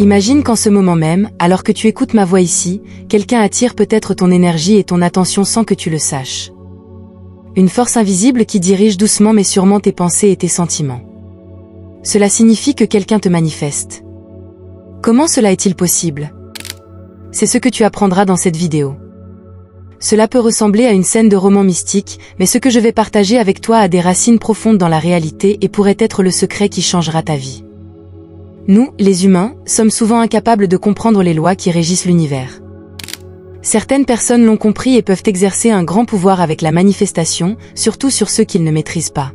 Imagine qu'en ce moment même, alors que tu écoutes ma voix ici, quelqu'un attire peut-être ton énergie et ton attention sans que tu le saches. Une force invisible qui dirige doucement mais sûrement tes pensées et tes sentiments. Cela signifie que quelqu'un te manifeste. Comment cela est-il possible? C'est ce que tu apprendras dans cette vidéo. Cela peut ressembler à une scène de roman mystique, mais ce que je vais partager avec toi a des racines profondes dans la réalité et pourrait être le secret qui changera ta vie. Nous, les humains, sommes souvent incapables de comprendre les lois qui régissent l'univers. Certaines personnes l'ont compris et peuvent exercer un grand pouvoir avec la manifestation, surtout sur ceux qu'ils ne maîtrisent pas.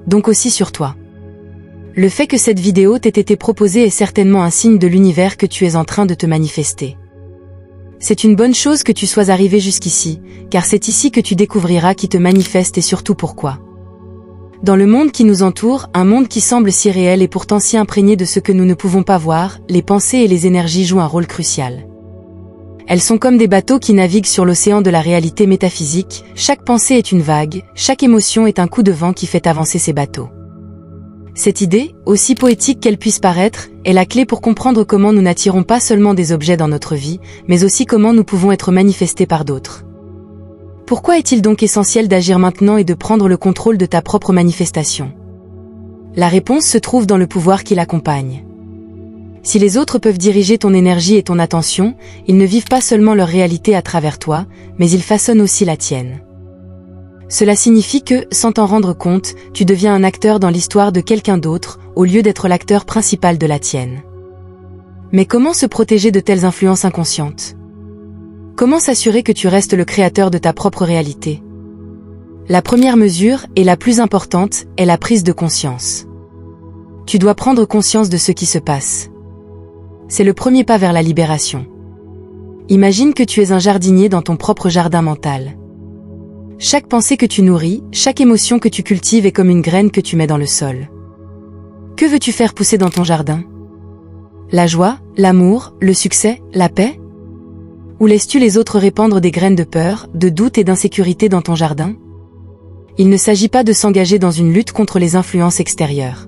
Donc aussi sur toi. Le fait que cette vidéo t'ait été proposée est certainement un signe de l'univers que tu es en train de te manifester. C'est une bonne chose que tu sois arrivé jusqu'ici, car c'est ici que tu découvriras qui te manifeste et surtout pourquoi. Dans le monde qui nous entoure, un monde qui semble si réel et pourtant si imprégné de ce que nous ne pouvons pas voir, les pensées et les énergies jouent un rôle crucial. Elles sont comme des bateaux qui naviguent sur l'océan de la réalité métaphysique, chaque pensée est une vague, chaque émotion est un coup de vent qui fait avancer ces bateaux. Cette idée, aussi poétique qu'elle puisse paraître, est la clé pour comprendre comment nous n'attirons pas seulement des objets dans notre vie, mais aussi comment nous pouvons être manifestés par d'autres. Pourquoi est-il donc essentiel d'agir maintenant et de prendre le contrôle de ta propre manifestation? La réponse se trouve dans le pouvoir qui l'accompagne. Si les autres peuvent diriger ton énergie et ton attention, ils ne vivent pas seulement leur réalité à travers toi, mais ils façonnent aussi la tienne. Cela signifie que, sans t'en rendre compte, tu deviens un acteur dans l'histoire de quelqu'un d'autre, au lieu d'être l'acteur principal de la tienne. Mais comment se protéger de telles influences inconscientes? Comment s'assurer que tu restes le créateur de ta propre réalité? La première mesure, et la plus importante, est la prise de conscience. Tu dois prendre conscience de ce qui se passe. C'est le premier pas vers la libération. Imagine que tu es un jardinier dans ton propre jardin mental. Chaque pensée que tu nourris, chaque émotion que tu cultives est comme une graine que tu mets dans le sol. Que veux-tu faire pousser dans ton jardin? La joie, l'amour, le succès, la paix? Ou laisses-tu les autres répandre des graines de peur, de doute et d'insécurité dans ton jardin? Il ne s'agit pas de s'engager dans une lutte contre les influences extérieures.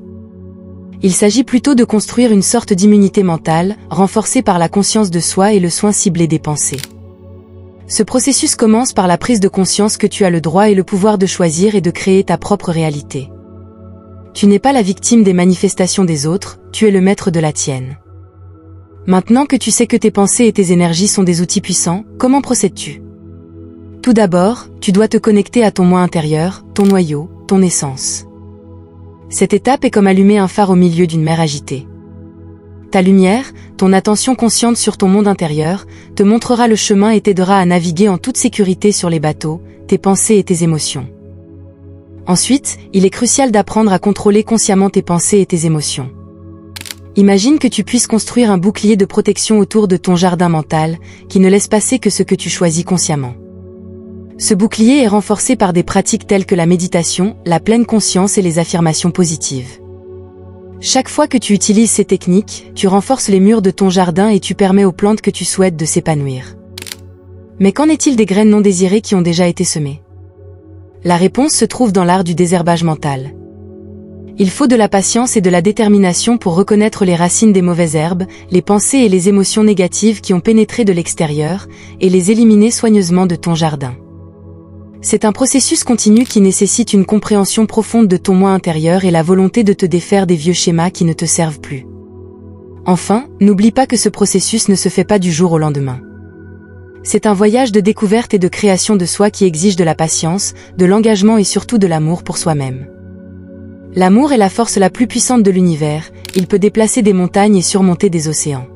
Il s'agit plutôt de construire une sorte d'immunité mentale, renforcée par la conscience de soi et le soin ciblé des pensées. Ce processus commence par la prise de conscience que tu as le droit et le pouvoir de choisir et de créer ta propre réalité. Tu n'es pas la victime des manifestations des autres, tu es le maître de la tienne. Maintenant que tu sais que tes pensées et tes énergies sont des outils puissants, comment procèdes-tu? Tout d'abord, tu dois te connecter à ton moi intérieur, ton noyau, ton essence. Cette étape est comme allumer un phare au milieu d'une mer agitée. Ta lumière, ton attention consciente sur ton monde intérieur, te montrera le chemin et t'aidera à naviguer en toute sécurité sur les bateaux, tes pensées et tes émotions. Ensuite, il est crucial d'apprendre à contrôler consciemment tes pensées et tes émotions. Imagine que tu puisses construire un bouclier de protection autour de ton jardin mental, qui ne laisse passer que ce que tu choisis consciemment. Ce bouclier est renforcé par des pratiques telles que la méditation, la pleine conscience et les affirmations positives. Chaque fois que tu utilises ces techniques, tu renforces les murs de ton jardin et tu permets aux plantes que tu souhaites de s'épanouir. Mais qu'en est-il des graines non désirées qui ont déjà été semées? La réponse se trouve dans l'art du désherbage mental. Il faut de la patience et de la détermination pour reconnaître les racines des mauvaises herbes, les pensées et les émotions négatives qui ont pénétré de l'extérieur, et les éliminer soigneusement de ton jardin. C'est un processus continu qui nécessite une compréhension profonde de ton moi intérieur et la volonté de te défaire des vieux schémas qui ne te servent plus. Enfin, n'oublie pas que ce processus ne se fait pas du jour au lendemain. C'est un voyage de découverte et de création de soi qui exige de la patience, de l'engagement et surtout de l'amour pour soi-même. L'amour est la force la plus puissante de l'univers, il peut déplacer des montagnes et surmonter des océans.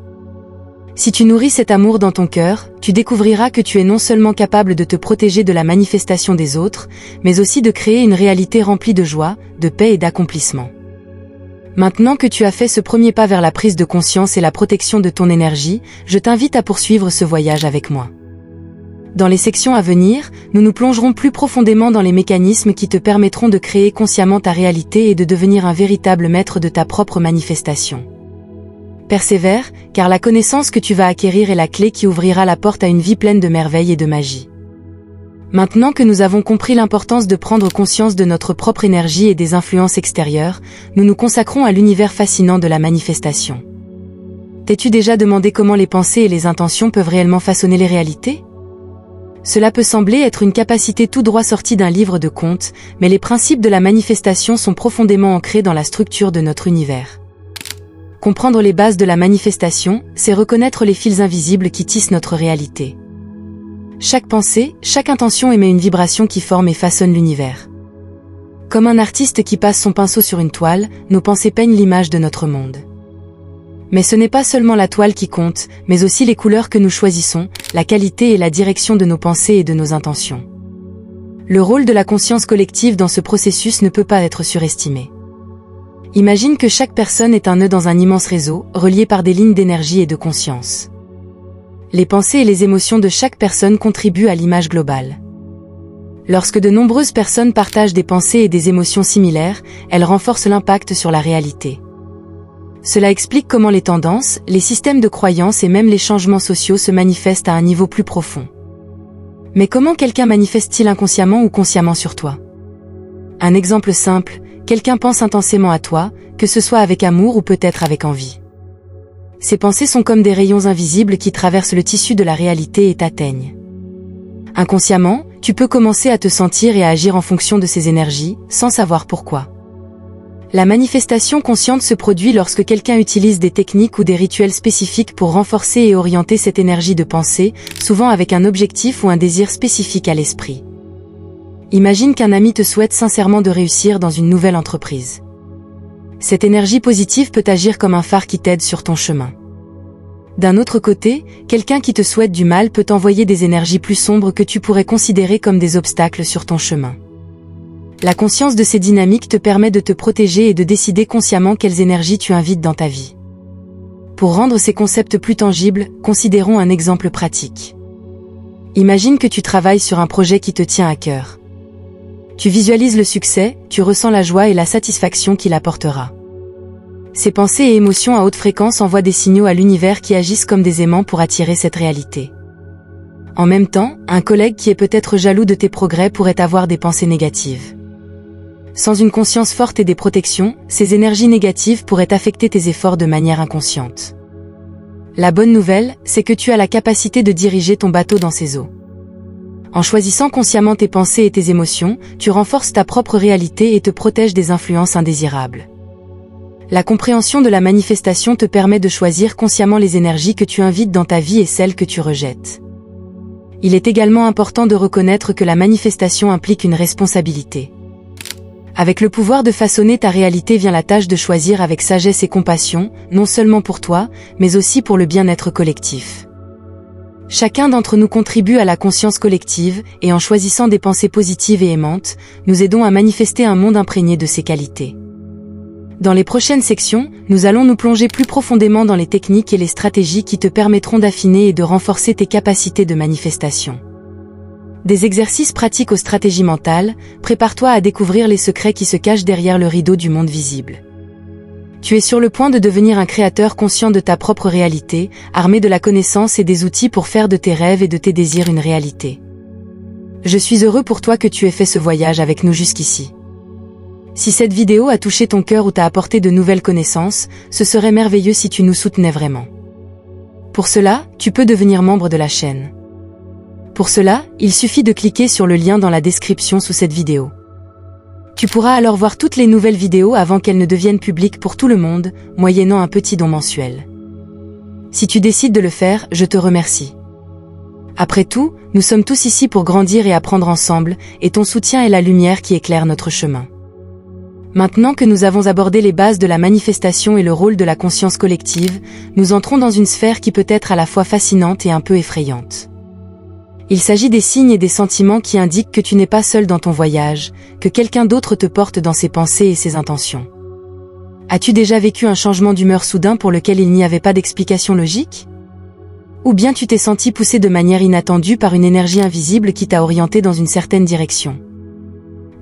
Si tu nourris cet amour dans ton cœur, tu découvriras que tu es non seulement capable de te protéger de la manifestation des autres, mais aussi de créer une réalité remplie de joie, de paix et d'accomplissement. Maintenant que tu as fait ce premier pas vers la prise de conscience et la protection de ton énergie, je t'invite à poursuivre ce voyage avec moi. Dans les sections à venir, nous nous plongerons plus profondément dans les mécanismes qui te permettront de créer consciemment ta réalité et de devenir un véritable maître de ta propre manifestation. Persévère, car la connaissance que tu vas acquérir est la clé qui ouvrira la porte à une vie pleine de merveilles et de magie. Maintenant que nous avons compris l'importance de prendre conscience de notre propre énergie et des influences extérieures, nous nous consacrons à l'univers fascinant de la manifestation. T'es-tu déjà demandé comment les pensées et les intentions peuvent réellement façonner les réalités? Cela peut sembler être une capacité tout droit sortie d'un livre de contes, mais les principes de la manifestation sont profondément ancrés dans la structure de notre univers. Comprendre les bases de la manifestation, c'est reconnaître les fils invisibles qui tissent notre réalité. Chaque pensée, chaque intention émet une vibration qui forme et façonne l'univers. Comme un artiste qui passe son pinceau sur une toile, nos pensées peignent l'image de notre monde. Mais ce n'est pas seulement la toile qui compte, mais aussi les couleurs que nous choisissons, la qualité et la direction de nos pensées et de nos intentions. Le rôle de la conscience collective dans ce processus ne peut pas être surestimé. Imagine que chaque personne est un nœud dans un immense réseau, relié par des lignes d'énergie et de conscience. Les pensées et les émotions de chaque personne contribuent à l'image globale. Lorsque de nombreuses personnes partagent des pensées et des émotions similaires, elles renforcent l'impact sur la réalité. Cela explique comment les tendances, les systèmes de croyances et même les changements sociaux se manifestent à un niveau plus profond. Mais comment quelqu'un manifeste-t-il inconsciemment ou consciemment sur toi? Un exemple simple, quelqu'un pense intensément à toi, que ce soit avec amour ou peut-être avec envie. Ces pensées sont comme des rayons invisibles qui traversent le tissu de la réalité et t'atteignent. Inconsciemment, tu peux commencer à te sentir et à agir en fonction de ces énergies, sans savoir pourquoi. La manifestation consciente se produit lorsque quelqu'un utilise des techniques ou des rituels spécifiques pour renforcer et orienter cette énergie de pensée, souvent avec un objectif ou un désir spécifique à l'esprit. Imagine qu'un ami te souhaite sincèrement de réussir dans une nouvelle entreprise. Cette énergie positive peut agir comme un phare qui t'aide sur ton chemin. D'un autre côté, quelqu'un qui te souhaite du mal peut t'envoyer des énergies plus sombres que tu pourrais considérer comme des obstacles sur ton chemin. La conscience de ces dynamiques te permet de te protéger et de décider consciemment quelles énergies tu invites dans ta vie. Pour rendre ces concepts plus tangibles, considérons un exemple pratique. Imagine que tu travailles sur un projet qui te tient à cœur. Tu visualises le succès, tu ressens la joie et la satisfaction qu'il apportera. Ces pensées et émotions à haute fréquence envoient des signaux à l'univers qui agissent comme des aimants pour attirer cette réalité. En même temps, un collègue qui est peut-être jaloux de tes progrès pourrait avoir des pensées négatives. Sans une conscience forte et des protections, ces énergies négatives pourraient affecter tes efforts de manière inconsciente. La bonne nouvelle, c'est que tu as la capacité de diriger ton bateau dans ces eaux. En choisissant consciemment tes pensées et tes émotions, tu renforces ta propre réalité et te protèges des influences indésirables. La compréhension de la manifestation te permet de choisir consciemment les énergies que tu invites dans ta vie et celles que tu rejettes. Il est également important de reconnaître que la manifestation implique une responsabilité. Avec le pouvoir de façonner ta réalité vient la tâche de choisir avec sagesse et compassion, non seulement pour toi, mais aussi pour le bien-être collectif. Chacun d'entre nous contribue à la conscience collective, et en choisissant des pensées positives et aimantes, nous aidons à manifester un monde imprégné de ces qualités. Dans les prochaines sections, nous allons nous plonger plus profondément dans les techniques et les stratégies qui te permettront d'affiner et de renforcer tes capacités de manifestation. Des exercices pratiques aux stratégies mentales, prépare-toi à découvrir les secrets qui se cachent derrière le rideau du monde visible. Tu es sur le point de devenir un créateur conscient de ta propre réalité, armé de la connaissance et des outils pour faire de tes rêves et de tes désirs une réalité. Je suis heureux pour toi que tu aies fait ce voyage avec nous jusqu'ici. Si cette vidéo a touché ton cœur ou t'a apporté de nouvelles connaissances, ce serait merveilleux si tu nous soutenais vraiment. Pour cela, tu peux devenir membre de la chaîne. Pour cela, il suffit de cliquer sur le lien dans la description sous cette vidéo. Tu pourras alors voir toutes les nouvelles vidéos avant qu'elles ne deviennent publiques pour tout le monde, moyennant un petit don mensuel. Si tu décides de le faire, je te remercie. Après tout, nous sommes tous ici pour grandir et apprendre ensemble, et ton soutien est la lumière qui éclaire notre chemin. Maintenant que nous avons abordé les bases de la manifestation et le rôle de la conscience collective, nous entrons dans une sphère qui peut être à la fois fascinante et un peu effrayante. Il s'agit des signes et des sentiments qui indiquent que tu n'es pas seul dans ton voyage, que quelqu'un d'autre te porte dans ses pensées et ses intentions. As-tu déjà vécu un changement d'humeur soudain pour lequel il n'y avait pas d'explication logique? Ou bien tu t'es senti poussé de manière inattendue par une énergie invisible qui t'a orienté dans une certaine direction?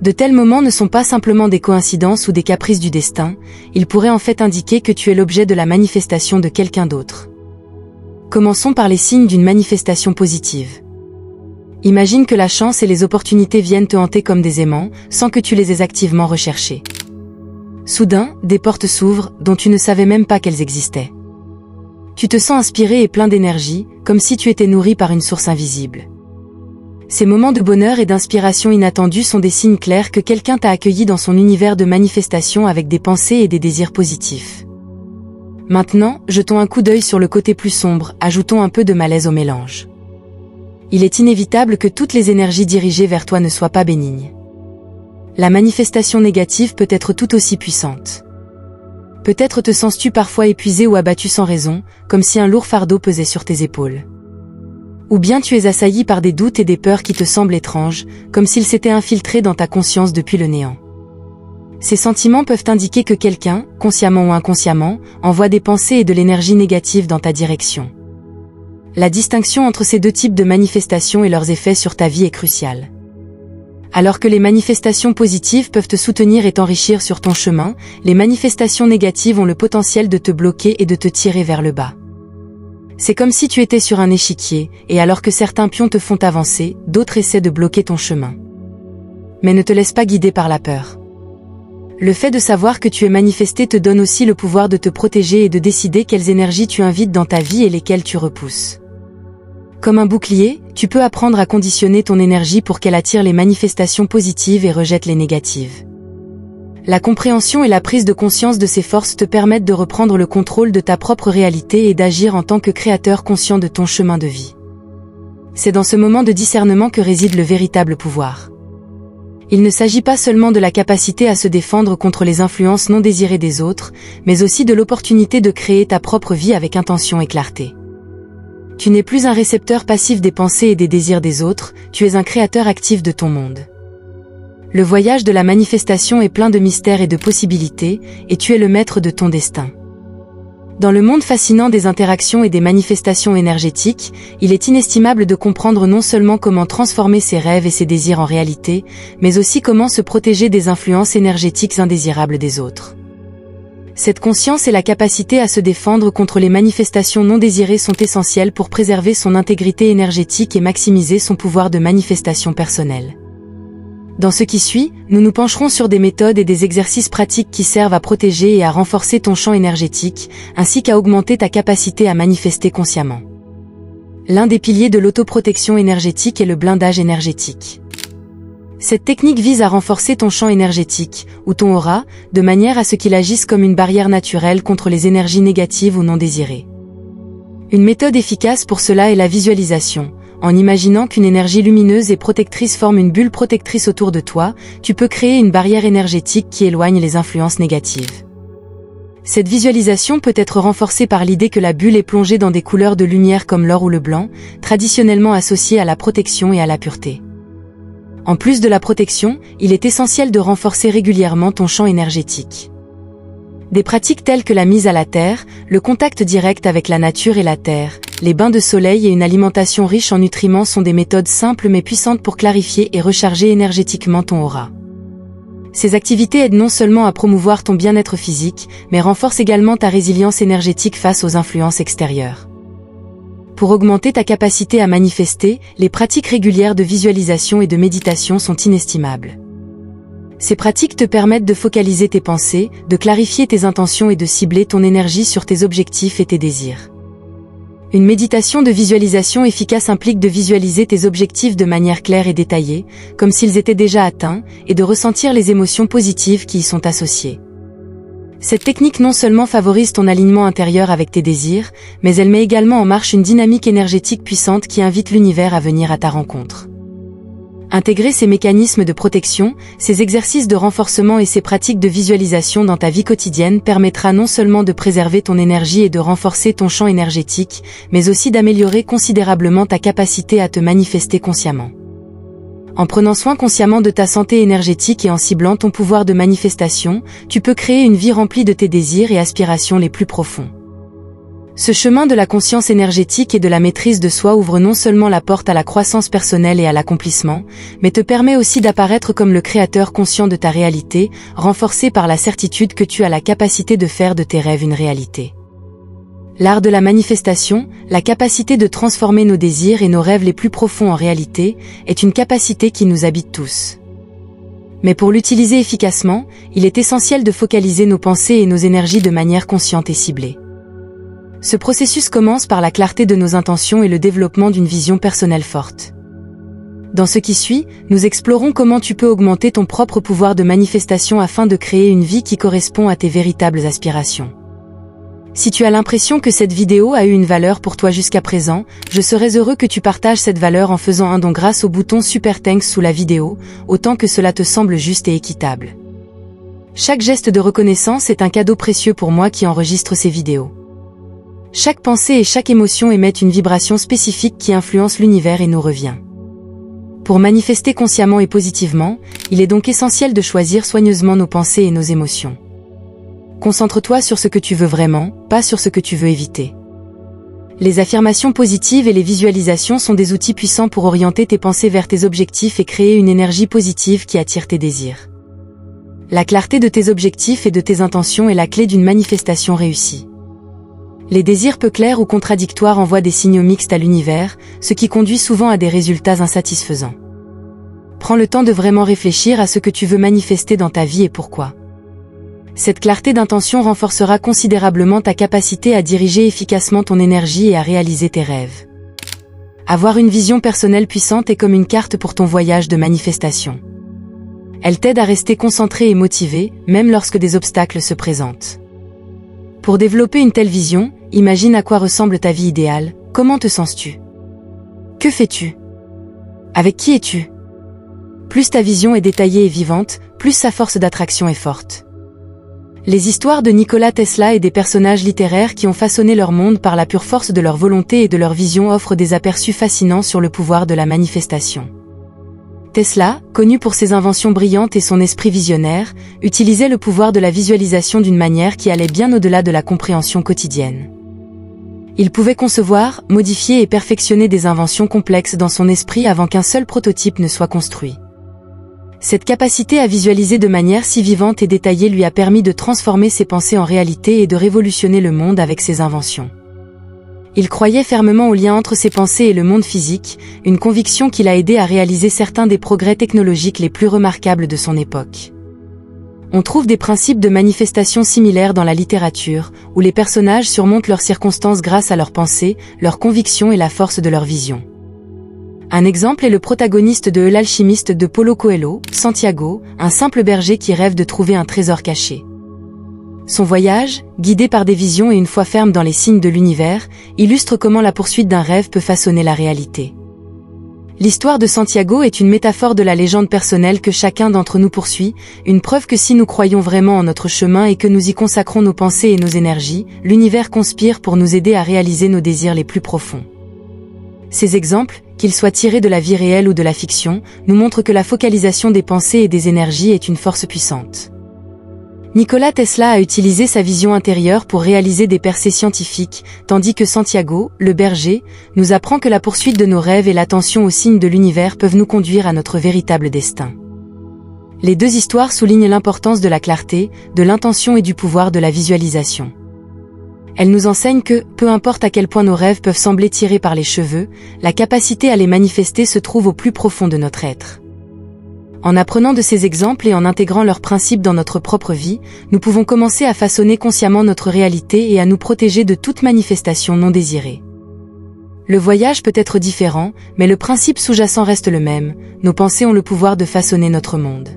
De tels moments ne sont pas simplement des coïncidences ou des caprices du destin, ils pourraient en fait indiquer que tu es l'objet de la manifestation de quelqu'un d'autre. Commençons par les signes d'une manifestation positive. Imagine que la chance et les opportunités viennent te hanter comme des aimants, sans que tu les aies activement recherchées. Soudain, des portes s'ouvrent, dont tu ne savais même pas qu'elles existaient. Tu te sens inspiré et plein d'énergie, comme si tu étais nourri par une source invisible. Ces moments de bonheur et d'inspiration inattendus sont des signes clairs que quelqu'un t'a accueilli dans son univers de manifestation avec des pensées et des désirs positifs. Maintenant, jetons un coup d'œil sur le côté plus sombre, ajoutons un peu de malaise au mélange. Il est inévitable que toutes les énergies dirigées vers toi ne soient pas bénignes. La manifestation négative peut être tout aussi puissante. Peut-être te sens-tu parfois épuisé ou abattu sans raison, comme si un lourd fardeau pesait sur tes épaules. Ou bien tu es assailli par des doutes et des peurs qui te semblent étranges, comme s'ils s'étaient infiltrés dans ta conscience depuis le néant. Ces sentiments peuvent indiquer que quelqu'un, consciemment ou inconsciemment, envoie des pensées et de l'énergie négative dans ta direction. La distinction entre ces deux types de manifestations et leurs effets sur ta vie est cruciale. Alors que les manifestations positives peuvent te soutenir et t'enrichir sur ton chemin, les manifestations négatives ont le potentiel de te bloquer et de te tirer vers le bas. C'est comme si tu étais sur un échiquier, et alors que certains pions te font avancer, d'autres essaient de bloquer ton chemin. Mais ne te laisse pas guider par la peur. Le fait de savoir que tu es manifesté te donne aussi le pouvoir de te protéger et de décider quelles énergies tu invites dans ta vie et lesquelles tu repousses. Comme un bouclier, tu peux apprendre à conditionner ton énergie pour qu'elle attire les manifestations positives et rejette les négatives. La compréhension et la prise de conscience de ces forces te permettent de reprendre le contrôle de ta propre réalité et d'agir en tant que créateur conscient de ton chemin de vie. C'est dans ce moment de discernement que réside le véritable pouvoir. Il ne s'agit pas seulement de la capacité à se défendre contre les influences non désirées des autres, mais aussi de l'opportunité de créer ta propre vie avec intention et clarté. Tu n'es plus un récepteur passif des pensées et des désirs des autres, tu es un créateur actif de ton monde. Le voyage de la manifestation est plein de mystères et de possibilités, et tu es le maître de ton destin. Dans le monde fascinant des interactions et des manifestations énergétiques, il est inestimable de comprendre non seulement comment transformer ses rêves et ses désirs en réalité, mais aussi comment se protéger des influences énergétiques indésirables des autres. Cette conscience et la capacité à se défendre contre les manifestations non désirées sont essentielles pour préserver son intégrité énergétique et maximiser son pouvoir de manifestation personnelle. Dans ce qui suit, nous nous pencherons sur des méthodes et des exercices pratiques qui servent à protéger et à renforcer ton champ énergétique, ainsi qu'à augmenter ta capacité à manifester consciemment. L'un des piliers de l'autoprotection énergétique est le blindage énergétique. Cette technique vise à renforcer ton champ énergétique, ou ton aura, de manière à ce qu'il agisse comme une barrière naturelle contre les énergies négatives ou non désirées. Une méthode efficace pour cela est la visualisation. En imaginant qu'une énergie lumineuse et protectrice forme une bulle protectrice autour de toi, tu peux créer une barrière énergétique qui éloigne les influences négatives. Cette visualisation peut être renforcée par l'idée que la bulle est plongée dans des couleurs de lumière comme l'or ou le blanc, traditionnellement associées à la protection et à la pureté. En plus de la protection, il est essentiel de renforcer régulièrement ton champ énergétique. Des pratiques telles que la mise à la terre, le contact direct avec la nature et la terre, les bains de soleil et une alimentation riche en nutriments sont des méthodes simples mais puissantes pour clarifier et recharger énergétiquement ton aura. Ces activités aident non seulement à promouvoir ton bien-être physique, mais renforcent également ta résilience énergétique face aux influences extérieures. Pour augmenter ta capacité à manifester, les pratiques régulières de visualisation et de méditation sont inestimables. Ces pratiques te permettent de focaliser tes pensées, de clarifier tes intentions et de cibler ton énergie sur tes objectifs et tes désirs. Une méditation de visualisation efficace implique de visualiser tes objectifs de manière claire et détaillée, comme s'ils étaient déjà atteints, et de ressentir les émotions positives qui y sont associées. Cette technique non seulement favorise ton alignement intérieur avec tes désirs, mais elle met également en marche une dynamique énergétique puissante qui invite l'univers à venir à ta rencontre. Intégrer ces mécanismes de protection, ces exercices de renforcement et ces pratiques de visualisation dans ta vie quotidienne permettra non seulement de préserver ton énergie et de renforcer ton champ énergétique, mais aussi d'améliorer considérablement ta capacité à te manifester consciemment. En prenant soin consciemment de ta santé énergétique et en ciblant ton pouvoir de manifestation, tu peux créer une vie remplie de tes désirs et aspirations les plus profonds. Ce chemin de la conscience énergétique et de la maîtrise de soi ouvre non seulement la porte à la croissance personnelle et à l'accomplissement, mais te permet aussi d'apparaître comme le créateur conscient de ta réalité, renforcé par la certitude que tu as la capacité de faire de tes rêves une réalité. L'art de la manifestation, la capacité de transformer nos désirs et nos rêves les plus profonds en réalité, est une capacité qui nous habite tous. Mais pour l'utiliser efficacement, il est essentiel de focaliser nos pensées et nos énergies de manière consciente et ciblée. Ce processus commence par la clarté de nos intentions et le développement d'une vision personnelle forte. Dans ce qui suit, nous explorons comment tu peux augmenter ton propre pouvoir de manifestation afin de créer une vie qui correspond à tes véritables aspirations. Si tu as l'impression que cette vidéo a eu une valeur pour toi jusqu'à présent, je serais heureux que tu partages cette valeur en faisant un don grâce au bouton Super Thanks sous la vidéo, autant que cela te semble juste et équitable. Chaque geste de reconnaissance est un cadeau précieux pour moi qui enregistre ces vidéos. Chaque pensée et chaque émotion émettent une vibration spécifique qui influence l'univers et nous revient. Pour manifester consciemment et positivement, il est donc essentiel de choisir soigneusement nos pensées et nos émotions. Concentre-toi sur ce que tu veux vraiment, pas sur ce que tu veux éviter. Les affirmations positives et les visualisations sont des outils puissants pour orienter tes pensées vers tes objectifs et créer une énergie positive qui attire tes désirs. La clarté de tes objectifs et de tes intentions est la clé d'une manifestation réussie. Les désirs peu clairs ou contradictoires envoient des signaux mixtes à l'univers, ce qui conduit souvent à des résultats insatisfaisants. Prends le temps de vraiment réfléchir à ce que tu veux manifester dans ta vie et pourquoi. Cette clarté d'intention renforcera considérablement ta capacité à diriger efficacement ton énergie et à réaliser tes rêves. Avoir une vision personnelle puissante est comme une carte pour ton voyage de manifestation. Elle t'aide à rester concentré et motivé, même lorsque des obstacles se présentent. Pour développer une telle vision, imagine à quoi ressemble ta vie idéale, comment te sens-tu? Que fais-tu? Avec qui es-tu? Plus ta vision est détaillée et vivante, plus sa force d'attraction est forte. Les histoires de Nikola Tesla et des personnages littéraires qui ont façonné leur monde par la pure force de leur volonté et de leur vision offrent des aperçus fascinants sur le pouvoir de la manifestation. Tesla, connu pour ses inventions brillantes et son esprit visionnaire, utilisait le pouvoir de la visualisation d'une manière qui allait bien au-delà de la compréhension quotidienne. Il pouvait concevoir, modifier et perfectionner des inventions complexes dans son esprit avant qu'un seul prototype ne soit construit. Cette capacité à visualiser de manière si vivante et détaillée lui a permis de transformer ses pensées en réalité et de révolutionner le monde avec ses inventions. Il croyait fermement au lien entre ses pensées et le monde physique, une conviction qui l'a aidé à réaliser certains des progrès technologiques les plus remarquables de son époque. On trouve des principes de manifestation similaires dans la littérature, où les personnages surmontent leurs circonstances grâce à leurs pensées, leurs convictions et la force de leur vision. Un exemple est le protagoniste de L'Alchimiste de Paulo Coelho, Santiago, un simple berger qui rêve de trouver un trésor caché. Son voyage, guidé par des visions et une foi ferme dans les signes de l'univers, illustre comment la poursuite d'un rêve peut façonner la réalité. L'histoire de Santiago est une métaphore de la légende personnelle que chacun d'entre nous poursuit, une preuve que si nous croyons vraiment en notre chemin et que nous y consacrons nos pensées et nos énergies, l'univers conspire pour nous aider à réaliser nos désirs les plus profonds. Ces exemples, qu'ils soient tirés de la vie réelle ou de la fiction, nous montrent que la focalisation des pensées et des énergies est une force puissante. Nikola Tesla a utilisé sa vision intérieure pour réaliser des percées scientifiques, tandis que Santiago, le berger, nous apprend que la poursuite de nos rêves et l'attention aux signes de l'univers peuvent nous conduire à notre véritable destin. Les deux histoires soulignent l'importance de la clarté, de l'intention et du pouvoir de la visualisation. Elles nous enseignent que, peu importe à quel point nos rêves peuvent sembler tirés par les cheveux, la capacité à les manifester se trouve au plus profond de notre être. En apprenant de ces exemples et en intégrant leurs principes dans notre propre vie, nous pouvons commencer à façonner consciemment notre réalité et à nous protéger de toute manifestation non désirée. Le voyage peut être différent, mais le principe sous-jacent reste le même, nos pensées ont le pouvoir de façonner notre monde.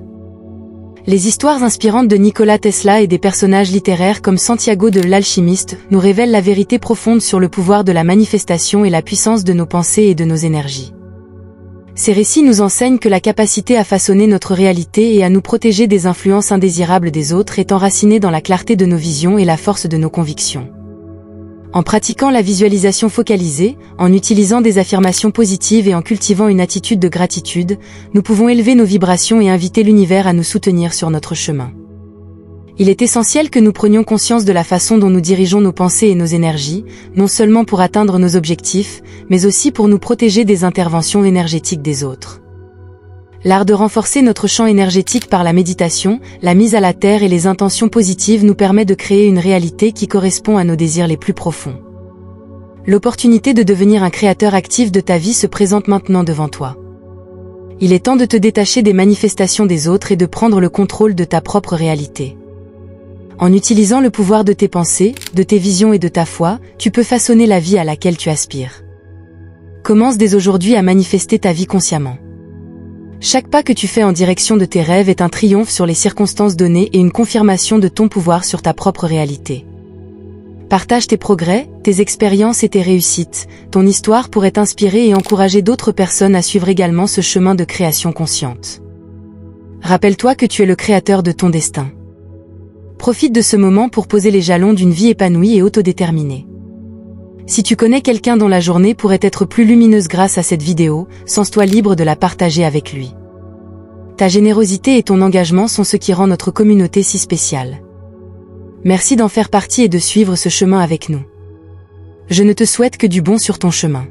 Les histoires inspirantes de Nikola Tesla et des personnages littéraires comme Santiago de L'Alchimiste nous révèlent la vérité profonde sur le pouvoir de la manifestation et la puissance de nos pensées et de nos énergies. Ces récits nous enseignent que la capacité à façonner notre réalité et à nous protéger des influences indésirables des autres est enracinée dans la clarté de nos visions et la force de nos convictions. En pratiquant la visualisation focalisée, en utilisant des affirmations positives et en cultivant une attitude de gratitude, nous pouvons élever nos vibrations et inviter l'univers à nous soutenir sur notre chemin. Il est essentiel que nous prenions conscience de la façon dont nous dirigeons nos pensées et nos énergies, non seulement pour atteindre nos objectifs, mais aussi pour nous protéger des interventions énergétiques des autres. L'art de renforcer notre champ énergétique par la méditation, la mise à la terre et les intentions positives nous permet de créer une réalité qui correspond à nos désirs les plus profonds. L'opportunité de devenir un créateur actif de ta vie se présente maintenant devant toi. Il est temps de te détacher des manifestations des autres et de prendre le contrôle de ta propre réalité. En utilisant le pouvoir de tes pensées, de tes visions et de ta foi, tu peux façonner la vie à laquelle tu aspires. Commence dès aujourd'hui à manifester ta vie consciemment. Chaque pas que tu fais en direction de tes rêves est un triomphe sur les circonstances données et une confirmation de ton pouvoir sur ta propre réalité. Partage tes progrès, tes expériences et tes réussites. Ton histoire pourrait inspirer et encourager d'autres personnes à suivre également ce chemin de création consciente. Rappelle-toi que tu es le créateur de ton destin. Profite de ce moment pour poser les jalons d'une vie épanouie et autodéterminée. Si tu connais quelqu'un dont la journée pourrait être plus lumineuse grâce à cette vidéo, sens-toi libre de la partager avec lui. Ta générosité et ton engagement sont ce qui rend notre communauté si spéciale. Merci d'en faire partie et de suivre ce chemin avec nous. Je ne te souhaite que du bon sur ton chemin.